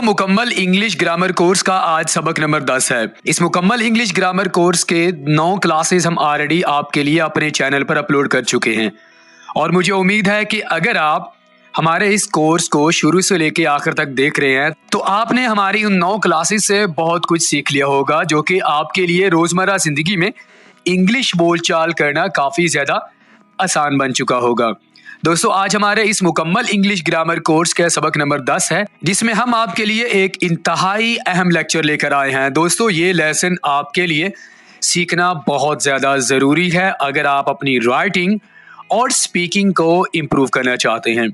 मुकम्मल English grammar course का आज सबक नंबर 10 है। इस मुकम्मल इंग्लिश ग्रामर कोर्स के 9 क्लासेस हम ऑलरेडी आपके लिए अपने चैनल पर अपलोड कर चुके हैं और मुझे उम्मीद है कि अगर आप हमारे इस कोर्स को शुरू से लेकर आखिर तक देख रहे हैं तो आपने हमारी उन 9 क्लासेस से बहुत कुछ सीख लिया होगा जो कि आपके लिए रोजमर्रा जिंदगी में इंग्लिश बोलचाल करना काफी ज्यादा आसान बन चुका होगा। दोस्तों, आज हमारे इस मुकम्मल इंग्लिश ग्रामर कोर्स का सबक नंबर 10 है जिसमें हम आपके लिए एक इंतहाई अहम लेक्चर लेकर आए हैं। दोस्तों, ये लेसन आपके लिए सीखना बहुत ज़्यादा ज़रूरी है अगर आप अपनी राइटिंग और स्पीकिंग को इम्प्रूव करना चाहते हैं।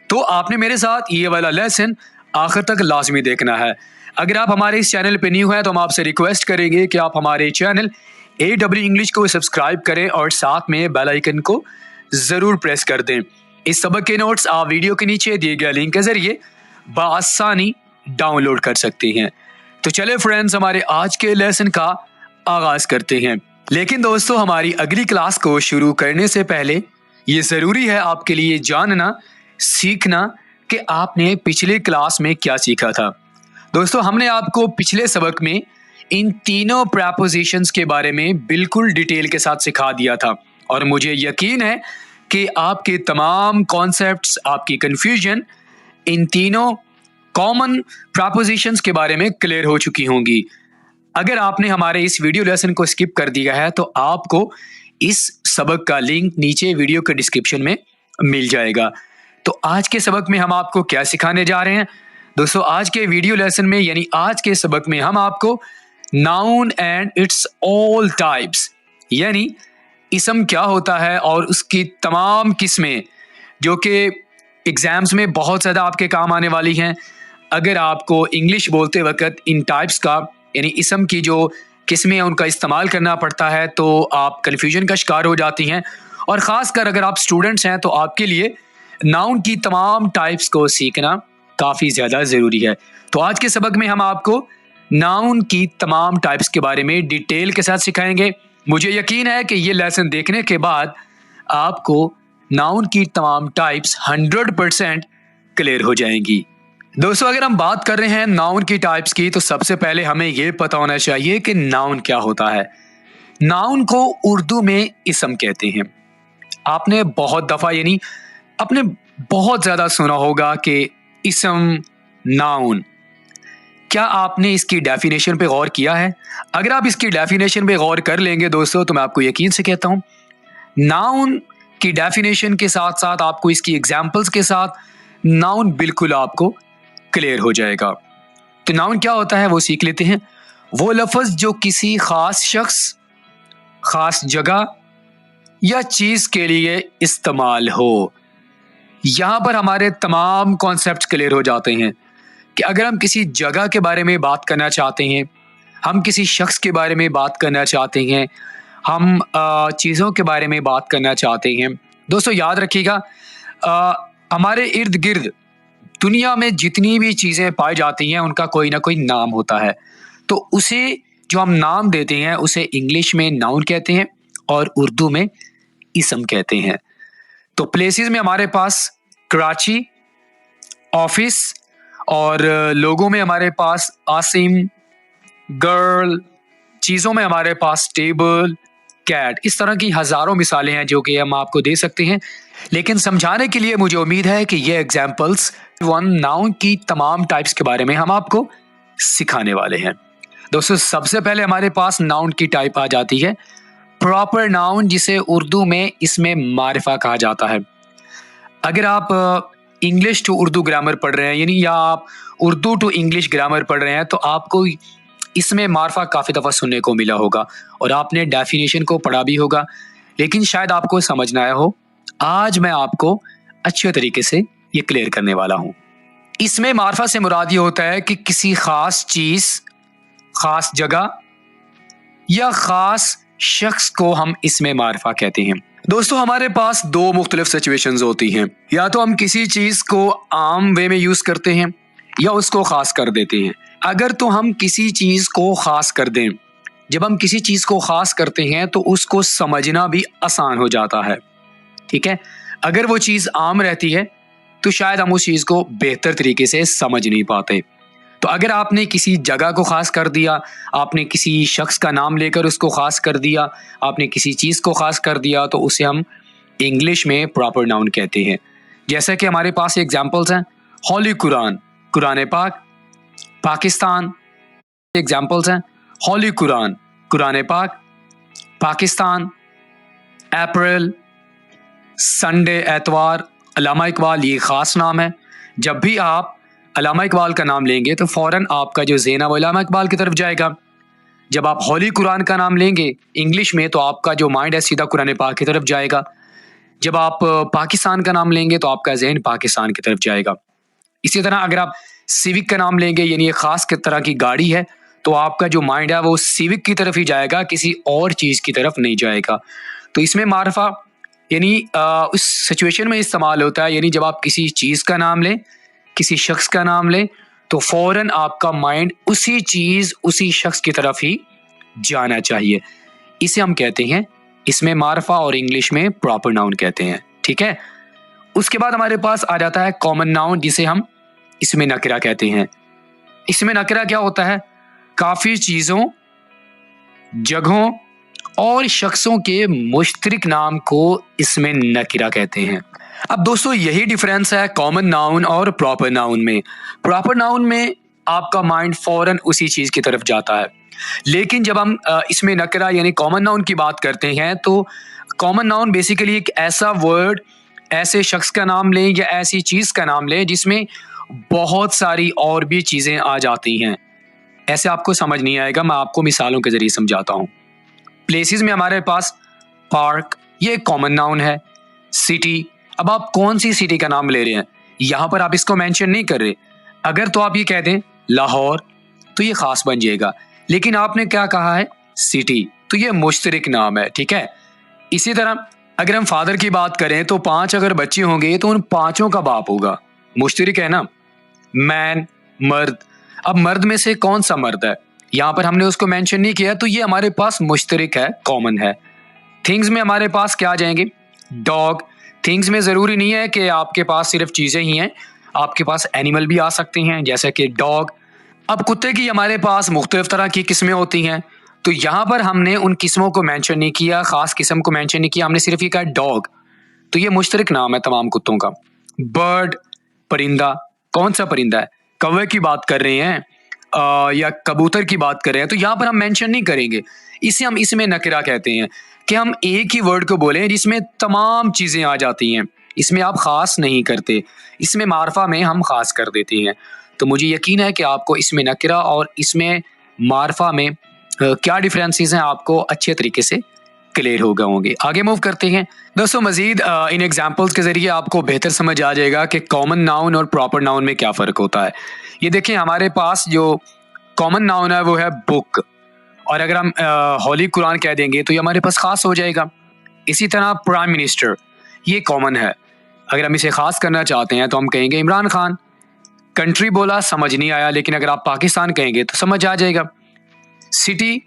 तो आपने मेरे साथ ये वाला लेसन आखिर तक लाजमी देखना है। अगर आप हमारे इस चैनल पर न्यू हैं तो हम आपसे रिक्वेस्ट करेंगे कि आप हमारे चैनल AW इंग्लिश को सब्सक्राइब करें और साथ में बेल आइकन को जरूर प्रेस कर दें। इस सबक के नोट्स आप वीडियो के नीचे दिए गए लिंक के जरिए बआसानी डाउनलोड कर सकते हैं। तो चले फ्रेंड्स, हमारे आज के लेसन का आगाज करते हैं। लेकिन दोस्तों, हमारी अगली क्लास को शुरू करने से पहले ये जरूरी है आपके लिए जानना सीखना कि आपने पिछले क्लास में क्या सीखा था। दोस्तों, हमने आपको पिछले सबक में इन तीनों प्रपोजिशंस के बारे में बिल्कुल डिटेल के साथ सिखा दिया था और मुझे यकीन है कि आपके तमाम कॉन्सेप्ट्स, आपकी कंफ्यूजन इन तीनों कॉमन प्रपोजिशंस के बारे में क्लियर हो चुकी होंगी। अगर आपने हमारे इस वीडियो लेसन को स्किप कर दिया है तो आपको इस सबक का लिंक नीचे वीडियो के डिस्क्रिप्शन में मिल जाएगा। तो आज के सबक में हम आपको क्या सिखाने जा रहे हैं? दोस्तों, आज के वीडियो लेसन में यानी आज के सबक में हम आपको noun and it's all types यानी इसम क्या होता है और उसकी तमाम किस्में जो कि एग्जाम्स में बहुत ज़्यादा आपके काम आने वाली हैं। अगर आपको इंग्लिश बोलते वक्त इन टाइप्स का यानी इसम की जो किस्में हैं उनका इस्तेमाल करना पड़ता है तो आप कन्फ्यूजन का शिकार हो जाती हैं और ख़ासकर अगर आप स्टूडेंट्स हैं तो आपके लिए नाउन की तमाम टाइप्स को सीखना काफ़ी ज़्यादा ज़रूरी है। तो आज के सबक में हम आपको नाउन की तमाम टाइप्स के बारे में डिटेल के साथ सिखाएंगे। मुझे यकीन है कि ये लेसन देखने के बाद आपको नाउन की तमाम टाइप्स 100% क्लियर हो जाएंगी। दोस्तों, अगर हम बात कर रहे हैं नाउन की टाइप्स की तो सबसे पहले हमें यह पता होना चाहिए कि नाउन क्या होता है। नाउन को उर्दू में इसम कहते हैं। आपने बहुत दफ़ा यानी आपने बहुत ज़्यादा सुना होगा कि इसम, नाउन। क्या आपने इसकी डेफिनेशन पे गौर किया है? अगर आप इसकी डेफिनेशन पे गौर कर लेंगे दोस्तों तो मैं आपको यकीन से कहता हूँ नाउन की डेफिनेशन के साथ साथ आपको इसकी एग्जांपल्स के साथ नाउन बिल्कुल आपको क्लियर हो जाएगा। तो नाउन क्या होता है वो सीख लेते हैं। वो लफ्ज़ जो किसी खास शख्स, खास जगह या चीज़ के लिए इस्तेमाल हो। यहाँ पर हमारे तमाम कॉन्सेप्ट क्लियर हो जाते हैं कि अगर हम किसी जगह के बारे में बात करना चाहते हैं, हम किसी शख्स के बारे में बात करना चाहते हैं, हम चीज़ों के बारे में बात करना चाहते हैं। दोस्तों, याद रखिएगा हमारे इर्द गिर्द दुनिया में जितनी भी चीज़ें पाई जाती हैं उनका कोई ना कोई नाम होता है। तो उसे जो हम नाम देते हैं उसे इंग्लिश में नाउन कहते हैं और उर्दू में इसम कहते हैं। तो प्लेसेस में हमारे पास कराची, ऑफिस और लोगों में हमारे पास आसिम, गर्ल, चीज़ों में हमारे पास टेबल, कैट। इस तरह की हज़ारों मिसालें हैं जो कि हम आपको दे सकते हैं। लेकिन समझाने के लिए मुझे उम्मीद है कि ये एग्जाम्पल्स नाउन की तमाम टाइप्स के बारे में हम आपको सिखाने वाले हैं। दोस्तों, सबसे पहले हमारे पास नाउन की टाइप आ जाती है प्रॉपर नाउन, जिसे उर्दू में इसमें मारिफा कहा जाता है। अगर आप इंग्लिश टू उर्दू ग्रामर पढ़ रहे हैं यानी या आप उर्दू टू इंग्लिश ग्रामर पढ़ रहे हैं तो आपको इसमें मार्फा काफ़ी दफ़ा सुनने को मिला होगा और आपने डेफिनेशन को पढ़ा भी होगा, लेकिन शायद आपको समझ ना आया हो। आज मैं आपको अच्छे तरीके से ये क्लियर करने वाला हूँ। इसमें मार्फा से मुराद ये होता है कि किसी ख़ास चीज़, ख़ास जगह या ख़ास शख्स को हम इसमें मार्फा कहते हैं। दोस्तों, हमारे पास दो मुख्तलिफ सिचुएशंस होती हैं। या तो हम किसी चीज़ को आम वे में यूज़ करते हैं या उसको ख़ास कर देते हैं। अगर तो हम किसी चीज़ को ख़ास कर दें, जब हम किसी चीज़ को ख़ास करते हैं तो उसको समझना भी आसान हो जाता है। ठीक है, अगर वो चीज़ आम रहती है तो शायद हम उस चीज़ को बेहतर तरीके से समझ नहीं पाते। तो अगर आपने किसी जगह को खास कर दिया, आपने किसी शख्स का नाम लेकर उसको खास कर दिया, आपने किसी चीज़ को खास कर दिया, तो उसे हम इंग्लिश में प्रॉपर नाउन कहते हैं। जैसा कि हमारे पास एग्जांपल्स हैं, होली कुरान, कुरान पाक, पाकिस्तान। एग्जांपल्स हैं, होली कुरान, कुरान पाक, पाकिस्तान, अप्रैल, संडे, एतवार, अल्लामा इकबाल, ये ख़ास नाम है। जब भी आप अल्लामा इकबाल का नाम लेंगे तो फ़ौरन आपका जो ज़हन है वो अल्लामा इकबाल की तरफ जाएगा। जब आप होली कुरान का नाम लेंगे इंग्लिश में तो आपका जो माइंड है सीधा कुरान पाक की तरफ जाएगा। जब आप पाकिस्तान का नाम लेंगे तो आपका ज़हन पाकिस्तान की तरफ जाएगा। इसी तरह अगर आप सिविक का नाम लेंगे, यानी एक ख़ास तरह की गाड़ी है, तो आपका जो माइंड है वो सिविक की तरफ ही जाएगा, किसी और चीज़ की तरफ नहीं जाएगा। तो इसमें मारफा यानी उस सिचुएशन में इस्तेमाल होता है, यानी जब आप किसी चीज़ का नाम लें, किसी शख्स का नाम लें, तो फ़ौरन आपका माइंड उसी चीज़, उसी शख्स की तरफ ही जाना चाहिए। इसे हम कहते हैं, इसमें मारफा और इंग्लिश में प्रॉपर नाउन कहते हैं। ठीक है। उसके बाद हमारे पास आ जाता है कॉमन नाउन, जिसे हम इसमें नकरा कहते हैं। इसमें नकरा क्या होता है? काफ़ी चीज़ों, जगहों और शख्सों के मुश्तरक नाम को इसमें नकरा कहते हैं। अब दोस्तों यही डिफरेंस है कॉमन नाउन और प्रॉपर नाउन में। प्रॉपर नाउन में आपका माइंड फौरन उसी चीज़ की तरफ जाता है, लेकिन जब हम इसमें नकरा यानी कॉमन नाउन की बात करते हैं तो कॉमन नाउन बेसिकली एक ऐसा वर्ड, ऐसे शख्स का नाम लें या ऐसी चीज़ का नाम लें जिसमें बहुत सारी और भी चीज़ें आ जाती हैं। ऐसे आपको समझ नहीं आएगा, मैं आपको मिसालों के ज़रिए समझाता हूँ। प्लेसेस में हमारे पास पार्क, ये कॉमन नाउन है। सिटी, अब आप कौन सी सिटी का नाम ले रहे हैं, यहाँ पर आप इसको मेंशन नहीं कर रहे। अगर तो आप ये कह दें लाहौर तो ये खास बन जाएगा, लेकिन आपने क्या कहा है सिटी, तो ये मुश्तरक नाम है। ठीक है। इसी तरह अगर हम फादर की बात करें तो 5 अगर बच्चे होंगे तो उन 5 का बाप होगा, मुश्तरक है ना। मैन, मर्द, अब मर्द में से कौन सा मर्द है, यहाँ पर हमने उसको मेंशन नहीं किया, तो ये हमारे पास मुश्तरक है, कॉमन है। थिंग्स में हमारे पास क्या आ जाएंगे? डॉग। थिंग्स में ज़रूरी नहीं है कि आपके पास सिर्फ चीज़ें ही हैं, आपके पास एनिमल भी आ सकते हैं, जैसे कि डॉग। अब कुत्ते की हमारे पास मुख्तलिफ तरह की किस्में होती हैं, तो यहाँ पर हमने उन किस्मों को मेंशन नहीं किया, ख़ास किस्म को मेंशन नहीं किया, हमने सिर्फ ये कहा डॉग, तो ये मुश्तरक नाम है तमाम कुत्तों का। बर्ड, परिंदा, कौन सा परिंदा है? कौवे की बात कर रहे हैं या कबूतर की बात कर रहे हैं, तो यहाँ पर हम मेंशन नहीं करेंगे। इसे हम इसमें नकरा कहते हैं कि हम एक ही वर्ड को बोलें जिसमें तमाम चीज़ें आ जाती हैं, इसमें आप ख़ास नहीं करते, इसमें मारफा में हम ख़ास कर देते हैं। तो मुझे यकीन है कि आपको इसमें नकरा और इसमें मारफा में क्या डिफरेंसेस हैं आपको अच्छे तरीके से क्लियर हो गए होंगे। आगे मूव करते हैं दोस्तों। मजीद इन एग्जांपल्स के ज़रिए आपको बेहतर समझ आ जाएगा कि कॉमन नाउन और प्रॉपर नाउन में क्या फ़र्क होता है। ये देखें, हमारे पास जो कॉमन नाउन है वो है बुक, और अगर हम होली कुरान कह देंगे तो ये हमारे पास ख़ास हो जाएगा। इसी तरह प्राइम मिनिस्टर, ये कॉमन है, अगर हम इसे ख़ास करना चाहते हैं तो हम कहेंगे इमरान खान। कंट्री बोला, समझ नहीं आया, लेकिन अगर आप पाकिस्तान कहेंगे तो समझ आ जाएगा। सिटी,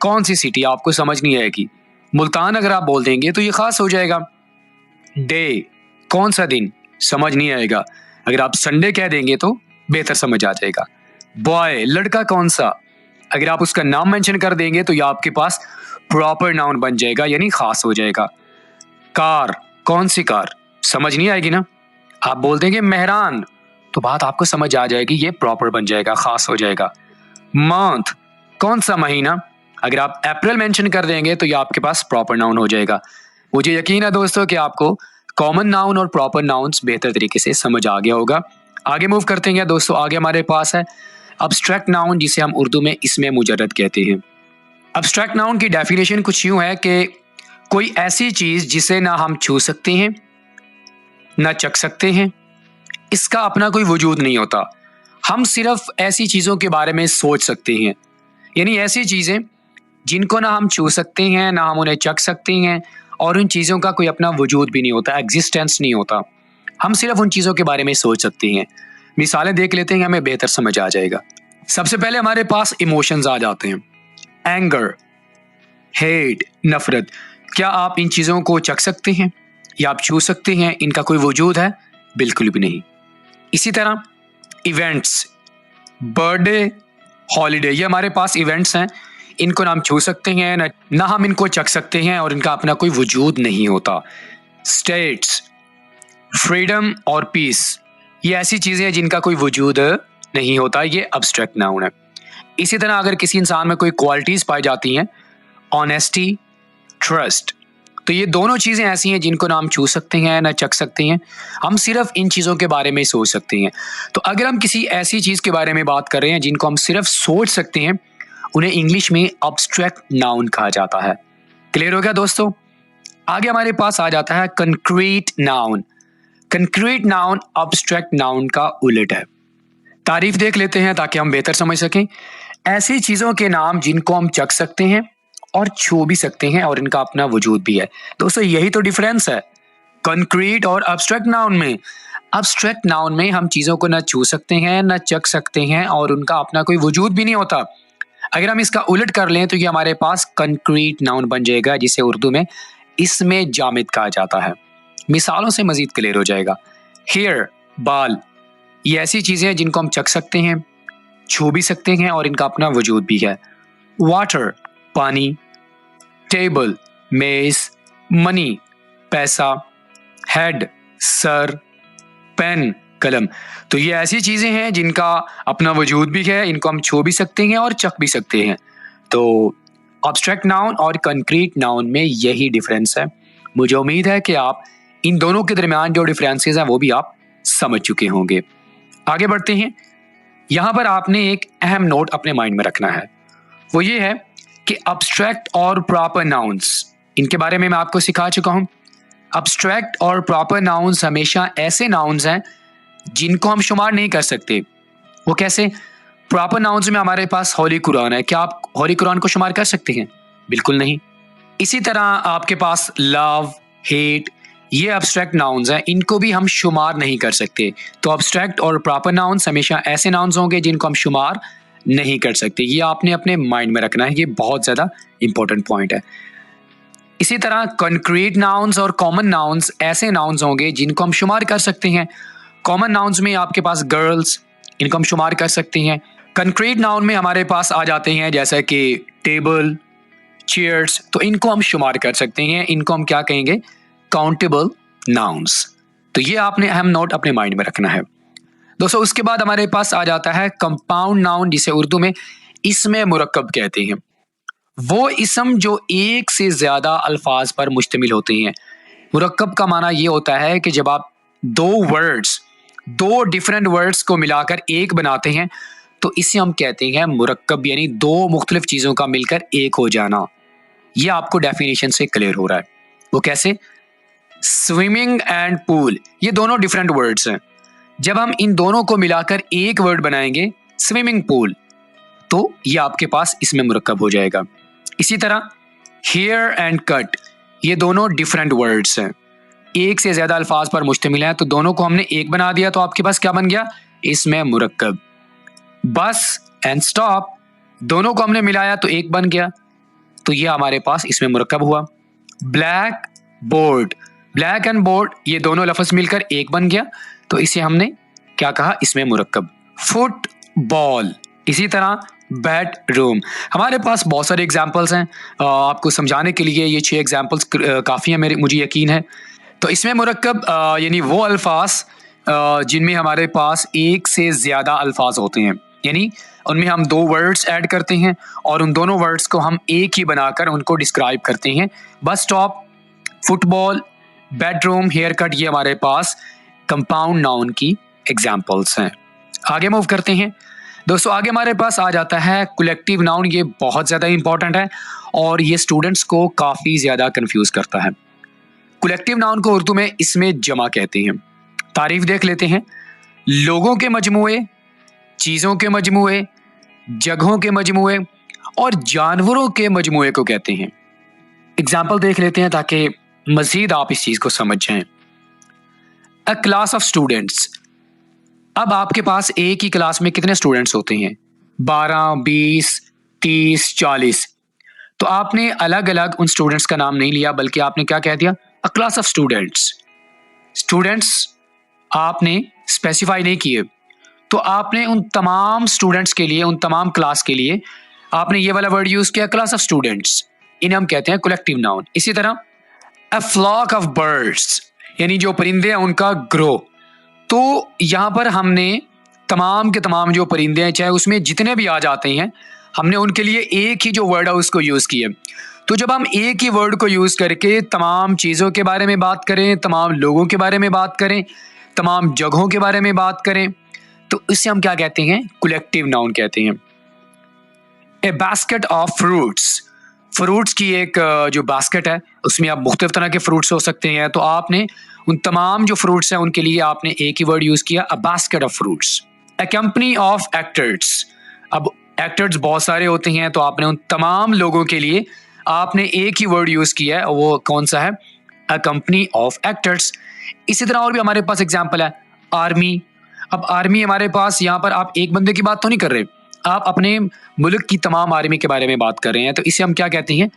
कौन सी सिटी आपको समझ नहीं आएगी। मुल्तान अगर आप बोल देंगे तो ये ख़ास हो जाएगा। डे, कौन सा दिन, समझ नहीं आएगा, अगर आप संडे कह देंगे तो बेहतर समझ आ जाएगा। बॉय, लड़का कौन सा, अगर आप उसका नाम मेंशन कर देंगे तो ये आपके पास प्रॉपर नाउन बन जाएगा, यानी ख़ास हो जाएगा। कार, कौन सी कार, समझ नहीं आएगी ना, आप बोल देंगे मेहरान तो बात आपको समझ आ जाएगी, ये प्रॉपर बन जाएगा, ख़ास हो जाएगा। मंथ, कौन सा महीना, अगर आप अप्रैल मेंशन कर देंगे तो ये आपके पास प्रॉपर नाउन हो जाएगा। मुझे यकीन है दोस्तों कि आपको कॉमन नाउन और प्रॉपर नाउन्स बेहतर तरीके से समझ आ गया होगा। आगे मूव करते हैं दोस्तों। आगे हमारे पास है अब्स्ट्रैक्ट नाउन, जिसे हम उर्दू में इसमें मुजर्रद कहते हैं। अब्स्ट्रैक्ट नाउन की डेफिनेशन कुछ यूँ है कि कोई ऐसी चीज़ जिसे ना हम छू सकते हैं, ना चख सकते हैं, इसका अपना कोई वजूद नहीं होता, हम सिर्फ ऐसी चीज़ों के बारे में सोच सकते हैं, यानी ऐसी चीज़ें जिनको ना हम छू सकते हैं, ना हम उन्हें चख सकते हैं, और उन चीज़ों का कोई अपना वजूद भी नहीं होता, एग्जिस्टेंस नहीं होता, हम सिर्फ उन चीज़ों के बारे में सोच सकते हैं। मिसालें देख लेते हैं, हमें बेहतर समझ आ जाएगा। सबसे पहले हमारे पास इमोशंस आ जाते हैं। एंगर, हेट, नफरत, क्या आप इन चीज़ों को चख सकते हैं या आप छू सकते हैं, इनका कोई वजूद है? बिल्कुल भी नहीं। इसी तरह इवेंट्स, बर्थडे, हॉलीडे, ये हमारे पास इवेंट्स हैं। इनको ना हम छू सकते हैं ना हम इनको चख सकते हैं और इनका अपना कोई वजूद नहीं होता। स्टेट्स, फ्रीडम और पीस, ये ऐसी चीज़ें हैं जिनका कोई वजूद नहीं होता, ये अब्स्ट्रैक्ट नाउन है। इसी तरह अगर किसी इंसान में कोई क्वालिटीज़ पाई जाती हैं, ऑनेस्टी, ट्रस्ट, तो ये दोनों चीज़ें ऐसी हैं जिनको ना हम छू सकते हैं ना चख सकते हैं, हम सिर्फ इन चीज़ों के बारे में सोच सकते हैं। तो अगर हम किसी ऐसी चीज़ के बारे में बात कर रहे हैं जिनको हम सिर्फ सोच सकते हैं, उन्हें इंग्लिश में अब्स्ट्रैक्ट नाउन कहा जाता है। क्लियर हो गया दोस्तों? आगे हमारे पास आ जाता है concrete noun. Concrete noun abstract noun का उलट है। तारीफ देख लेते हैं ताकि हम बेहतर समझ सकें। ऐसी चीज़ों के नाम जिनको हम चख सकते हैं और छू भी सकते हैं और इनका अपना वजूद भी है। दोस्तों यही तो डिफरेंस है कंक्रीट और अब्स्ट्रैक्ट नाउन में। अब्स्ट्रैक्ट नाउन में हम चीज़ों को न छू सकते हैं न चख सकते हैं और उनका अपना कोई वजूद भी नहीं होता। अगर हम इसका उलट कर लें तो ये हमारे पास कंक्रीट नाउन बन जाएगा, जिसे उर्दू में इसमें जामिद कहा जाता है। मिसालों से मजीद क्लियर हो जाएगा। हेयर, बाल, ये ऐसी चीज़ें हैं जिनको हम चख सकते हैं, छू भी सकते हैं और इनका अपना वजूद भी है। वाटर, पानी, टेबल, मेज, मनी, पैसा, हेड, सर, पेन, कलम, तो ये ऐसी चीज़ें हैं जिनका अपना वजूद भी है, इनको हम छू भी सकते हैं और चख भी सकते हैं। तो अब्स्ट्रैक्ट नाउन और कंक्रीट नाउन में यही डिफरेंस है। मुझे उम्मीद है कि आप इन दोनों के दरमियान जो डिफरेंसेस हैं वो भी आप समझ चुके होंगे। आगे बढ़ते हैं। यहाँ पर आपने एक अहम नोट अपने माइंड में रखना है, वो ये है कि अब्स्ट्रैक्ट और प्रॉपर नाउन्स, इनके बारे में मैं आपको सिखा चुका हूँ। अब्स्ट्रैक्ट और प्रॉपर नाउन्स हमेशा ऐसे नाउन्स हैं जिनको हम शुमार नहीं कर सकते। वो कैसे? प्रॉपर नाउन्स में हमारे पास होली कुरान है, क्या आप होली कुरान को शुमार कर सकते हैं? बिल्कुल नहीं। इसी तरह आपके पास लव, हेट, ये अब्स्ट्रैक्ट नाउन्स हैं, इनको भी हम शुमार नहीं कर सकते। तो अब्स्ट्रैक्ट और प्रॉपर नाउन्स हमेशा ऐसे नाउन्स होंगे जिनको हम शुमार नहीं कर सकते। ये आपने अपने माइंड में रखना है, ये बहुत ज़्यादा इंपॉर्टेंट पॉइंट है। इसी तरह कंक्रीट नाउन्स और कॉमन नाउन्स ऐसे नाउन्स होंगे जिनको हम शुमार कर सकते हैं। कॉमन नाउन्स में आपके पास गर्ल्स, इनको हम शुमार कर सकते हैं। कंक्रीट नाउन में हमारे पास आ जाते हैं जैसे कि टेबल, चेयर्स, तो इनको हम शुमार कर सकते हैं। इनको हम क्या कहेंगे? Countable nouns. तो ये आपने अहम नोट अपने माइंड में रखना है दोस्तों। उसके बाद हमारे पास आ जाता है कंपाउंड नाउन, जिसे उर्दू में इसमें मुरक्कब कहते हैं। वो इसम जो एक से ज्यादा अल्फाज पर मुश्तमिल होते हैं। मुरक्कब का माना ये होता है कि जब आप दो डिफरेंट वर्ड्स को मिलाकर एक बनाते हैं तो इसे हम कहते हैं मुरक्कब, यानी दो मुख्तलिफ चीज़ों का मिलकर एक हो जाना। ये आपको डेफिनेशन से क्लियर हो रहा है। वो कैसे? स्विमिंग एंड पूल, ये दोनों डिफरेंट वर्ड्स हैं। जब हम इन दोनों को मिलाकर एक वर्ड बनाएंगे स्विमिंग पूल, तो ये आपके पास इसमें मुरक्कब हो जाएगा। इसी तरह हेयर एंड कट, ये दोनों डिफरेंट वर्ड्स हैं, एक से ज़्यादा अल्फाज पर मुश्तमिल हैं, तो दोनों को हमने एक बना दिया तो आपके पास क्या बन गया? इसमें मुरक्कब। बस एंड स्टॉप, दोनों को हमने मिलाया तो एक बन गया, तो ये हमारे पास इसमें मुरक्कब हुआ। Black board, black and board, ये दोनों लफ्ज़ मिलकर एक बन गया, तो इसे हमने क्या कहा? इसमें मुरक्कब। फुटबॉल, इसी तरह बेडरूम। हमारे पास बहुत सारे एग्जाम्पल्स हैं, आपको समझाने के लिए ये 6 एग्जाम्पल्स काफ़ी हैं, मुझे यकीन है। तो इसमें मुरक्कब यानी वो अल्फाज जिनमें हमारे पास एक से ज़्यादा अल्फाज होते हैं, यानी उनमें हम 2 वर्ड्स ऐड करते हैं और उन दोनों वर्ड्स को हम एक ही बनाकर उनको डिस्क्राइब करते हैं। Bus stop, football, bedroom, hair cut, ये हमारे पास कंपाउंड नाउन की एग्जाम्पल्स हैं। आगे मूव करते हैं दोस्तों। आगे हमारे पास आ जाता है कलेक्टिव नाउन। ये बहुत ज़्यादा इंपॉर्टेंट है और ये स्टूडेंट्स को काफ़ी ज़्यादा कंफ्यूज करता है। कलेक्टिव नाउन को उर्दू में इसमें जमा कहते हैं। तारीफ देख लेते हैं। लोगों के मजमूए, चीज़ों के मजमूए, जगहों के मजमूए और जानवरों के मजमूए को कहते हैं। एग्जाम्पल देख लेते हैं ताकि मज़ीद आप इस चीज़ को समझ जाएं। अ क्लास ऑफ स्टूडेंट्स, अब आपके पास एक ही क्लास में कितने स्टूडेंट्स होते हैं? 12, 20, 30, 40। तो आपने अलग अलग उन स्टूडेंट्स का नाम नहीं लिया, बल्कि आपने क्या कह दिया? अ क्लास ऑफ स्टूडेंट्स। स्टूडेंट्स आपने स्पेसिफाई नहीं किए, तो आपने उन तमाम स्टूडेंट्स के लिए, उन तमाम क्लास के लिए आपने ये वाला वर्ड यूज किया, क्लास ऑफ स्टूडेंट्स, इन्हें हम कहते हैं कलेक्टिव नाउन। इसी तरह अ फ्लॉक ऑफ बर्ड्स, यानी जो परिंदे हैं उनका ग्रो। तो यहाँ पर हमने तमाम के तमाम जो परिंदे हैं, चाहे उसमें जितने भी आ जाते हैं, हमने उनके लिए एक ही जो वर्ड है उसको यूज़ किया। तो जब हम एक ही वर्ड को यूज़ करके तमाम चीज़ों के बारे में बात करें, तमाम लोगों के बारे में बात करें, तमाम जगहों के बारे में बात करें, तो इससे हम क्या कहते हैं, कलेक्टिव नाउन कहते हैं। ए बास्केट ऑफ फ्रूट्स, फ्रूट्स की एक जो बास्केट है उसमें आप मुख्तलिफ तरह के फ्रूट्स हो सकते हैं। तो आपने उन तमाम जो फ्रूट्स हैं उनके लिए आपने एक ही वर्ड यूज़ किया, a basket of fruits. A company of actors, अब एक्टर्स बहुत सारे होते हैं, तो आपने उन तमाम लोगों के लिए आपने एक ही वर्ड यूज़ किया है, वो कौन सा है, अ कंपनी ऑफ एक्टर्स। इसी तरह और भी हमारे पास एग्जाम्पल है, आर्मी। अब आर्मी हमारे पास, यहाँ पर आप एक बंदे की बात तो नहीं कर रहे, आप अपने मुल्क की तमाम आर्मी के बारे में बात कर रहे हैं, तो इसे हम क्या कहते हैं,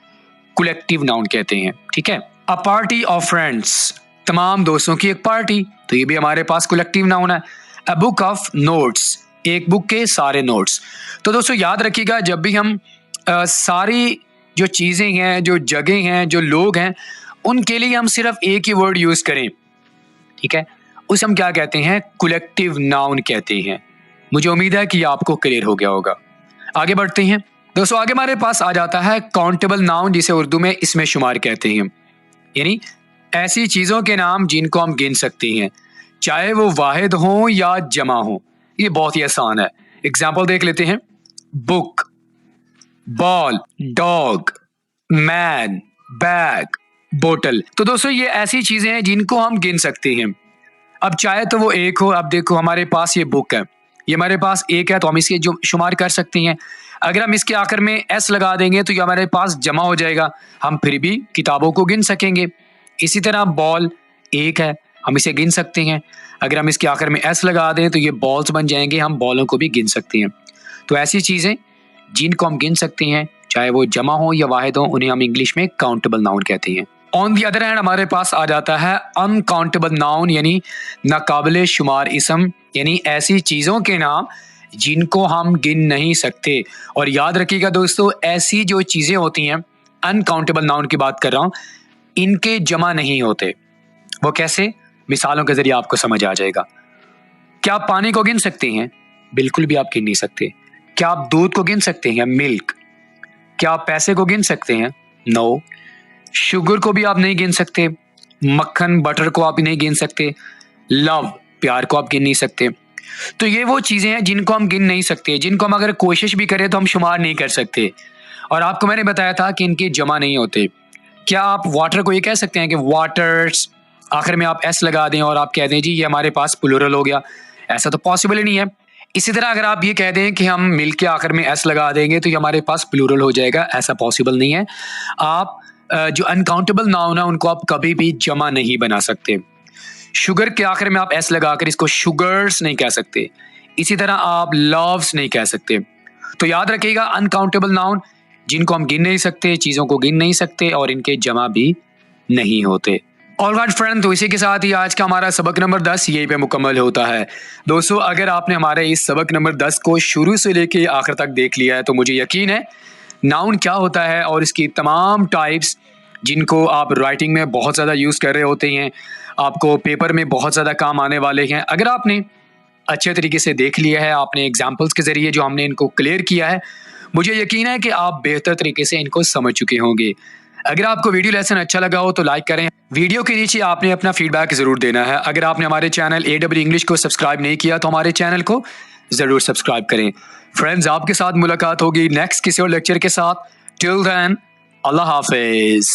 कलेक्टिव नाउन कहते हैं। ठीक है। अ पार्टी ऑफ फ्रेंड्स, तमाम दोस्तों की एक पार्टी, तो ये भी हमारे पास कलेक्टिव नाउन है। अ बुक ऑफ नोट्स, एक बुक के सारे नोट्स। तो दोस्तों याद रखिएगा, जब भी हम सारी जो चीज़ें हैं, जो जगह हैं, जो लोग हैं, उनके लिए हम सिर्फ एक ही वर्ड यूज़ करें, ठीक है, उसे हम क्या कहते हैं, कलेक्टिव नाउन कहते हैं। मुझे उम्मीद है कि आपको क्लियर हो गया होगा। आगे बढ़ते हैं दोस्तों। आगे हमारे पास आ जाता है काउंटेबल नाउन, जिसे उर्दू में इसमें शुमार कहते हैं, यानी ऐसी चीज़ों के नाम जिनको हम गिन सकते हैं, चाहे वो वाहिद हों या जमा हों। ये बहुत ही आसान है। एग्जाम्पल देख लेते हैं, book, ball, dog, man, bag, बोतल। तो दोस्तों ये ऐसी चीज़ें हैं जिनको हम गिन सकते हैं। अब चाहे तो वो एक हो, अब देखो हमारे पास ये बुक है, ये हमारे पास एक है, तो हम इसके जो शुमार कर सकते हैं। अगर हम इसके आखिर में एस लगा देंगे तो ये हमारे पास जमा हो जाएगा, हम फिर भी किताबों को गिन सकेंगे। इसी तरह बॉल एक है, हम इसे गिन सकते हैं। अगर हम इसके आखिर में एस लगा दें तो ये बॉल्स बन जाएंगे, हम बॉलों को भी गिन सकते हैं। तो ऐसी चीज़ें जिनको हम गिन सकते हैं, चाहे वो जमा हो या वाहिद हो, उन्हें हम इंग्लिश में काउंटेबल नाउन कहते हैं। ऑन दी अदर हैंड हमारे पास आ जाता है अनकाउंटेबल नाउन, यानी नाकाबिले शुमार इसम, यानी ऐसी चीज़ों के नाम जिनको हम गिन नहीं सकते। और याद रखिएगा दोस्तों, ऐसी जो चीज़ें होती हैं, अनकाउंटेबल नाउन की बात कर रहा हूँ, इनके जमा नहीं होते। वो कैसे, मिसालों के जरिए आपको समझ आ जाएगा। क्या आप पानी को गिन सकते हैं? बिल्कुल भी आप गिन नहीं सकते। क्या आप दूध को गिन सकते हैं, मिल्क? क्या आप पैसे को गिन सकते हैं? नो। शुगर को भी आप नहीं गिन सकते, मक्खन बटर को आप नहीं गिन सकते, लव प्यार को आप गिन नहीं सकते। तो ये वो चीज़ें हैं जिनको हम गिन नहीं सकते, जिनको हम अगर कोशिश भी करें तो हम शुमार नहीं कर सकते। और आपको मैंने बताया था कि इनके जमा नहीं होते। क्या आप वाटर को ये कह सकते हैं कि वाटर्स, आखिर में आप एस लगा दें और आप कह दें जी ये हमारे पास प्लूरल हो गया? ऐसा तो पॉसिबल ही नहीं है। इसी तरह अगर आप ये कह दें कि हम मिल्क के आखिर में एस लगा देंगे तो ये हमारे पास प्लूरल हो जाएगा, ऐसा पॉसिबल नहीं है। आप जो अनकाउंटेबल नाउन है उनको आप कभी भी जमा नहीं बना सकते। शुगर के आखिर में आप एस लगाकर इसको शुगर्स नहीं कह सकते। इसी तरह आप लव्स नहीं कह सकते। तो याद रखिएगा, अनकाउंटेबल नाउन जिनको हम गिन नहीं सकते, चीज़ों को गिन नहीं सकते, और इनके जमा भी नहीं होते। ऑलराइट फ्रेंड, तो इसी के साथ ही आज का हमारा सबक नंबर 10 यहीं पे मुकम्मल होता है। दोस्तों अगर आपने हमारे इस सबक नंबर 10 को शुरू से लेके आखिर तक देख लिया है तो मुझे यकीन है नाउन क्या होता है और इसकी तमाम टाइप्स जिनको आप राइटिंग में बहुत ज़्यादा यूज़ कर रहे होते हैं, आपको पेपर में बहुत ज़्यादा काम आने वाले हैं, अगर आपने अच्छे तरीके से देख लिया है, आपने एग्जाम्पल्स के ज़रिए जो हमने इनको क्लियर किया है, मुझे यकीन है कि आप बेहतर तरीके से इनको समझ चुके होंगे। अगर आपको वीडियो लेसन अच्छा लगा हो तो लाइक करें। वीडियो के नीचे आपने अपना फीडबैक ज़रूर देना है। अगर आपने हमारे चैनल AW इंग्लिश को सब्सक्राइब नहीं किया तो हमारे चैनल को ज़रूर सब्सक्राइब करें। फ्रेंड्स, आपके साथ मुलाकात होगी नेक्स्ट किसी और लेक्चर के साथ। टिल देन, अल्लाह हाफिज़।